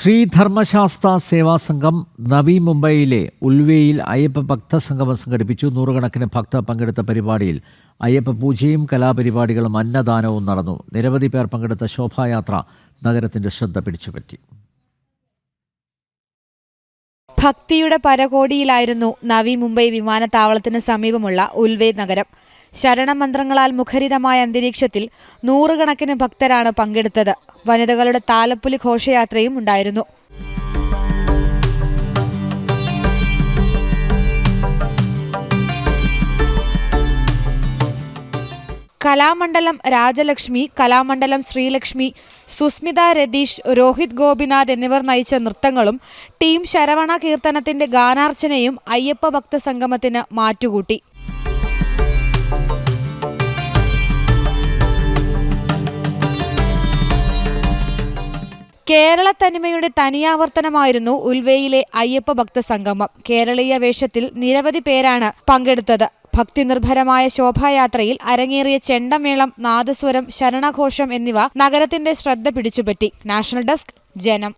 ശ്രീധർമ്മശാസ്ത്ര സേവാസംഘം നവി മുംബൈയിലെ ഉൽവേയിൽ അയ്യപ്പ ഭക്തസംഗമം സംഘടിപ്പിച്ചു. നൂറുകണക്കിന് ഭക്തർ പങ്കെടുത്ത പരിപാടിയിൽ അയ്യപ്പ പൂജയും കലാപരിപാടികളും അന്നദാനവും നടന്നു. നിരവധി പേർ പങ്കെടുത്ത ശോഭായാത്ര നഗരത്തിന്റെ ശ്രദ്ധ പിടിച്ചുപറ്റി. ഭക്തിയുടെ പരകോടിയിലായിരുന്നു നവി മുംബൈ വിമാനത്താവളത്തിന് സമീപമുള്ള ഉൽവേ നഗരം. ശരണമന്ത്രങ്ങളാൽ മുഖരിതമായ അന്തരീക്ഷത്തിൽ നൂറുകണക്കിന് ഭക്തരാണ് പങ്കെടുത്തത്. വനിതകളുടെ താലപ്പൊലി ഘോഷയാത്രയും ഉണ്ടായിരുന്നു. കലാമണ്ഡലം രാജലക്ഷ്മി, കലാമണ്ഡലം ശ്രീലക്ഷ്മി, സുസ്മിത രതീഷ്, രോഹിത് ഗോപിനാഥ് എന്നിവർ നയിച്ച നൃത്തങ്ങളും ടീം ശരവണ കീർത്തനത്തിന്റെ ഗാനാർച്ചനയും അയ്യപ്പ ഭക്ത സംഗമത്തിന് മാറ്റുകൂട്ടി. കേരള തനിമയുടെ തനിയാവർത്തനമായിരുന്നു ഉൽവേയിലെ അയ്യപ്പ ഭക്ത സംഗമം. കേരളീയ വേഷത്തിൽ നിരവധി പേരാണ് പങ്കെടുത്തത്. ഭക്തിനിർഭരമായ ശോഭായാത്രയിൽ അരങ്ങേറിയ ചെണ്ടമേളം, നാദസ്വരം, ശരണഘോഷം എന്നിവ നഗരത്തിന്റെ ശ്രദ്ധ പിടിച്ചുപറ്റി. നാഷണൽ ഡെസ്ക്, ജനം.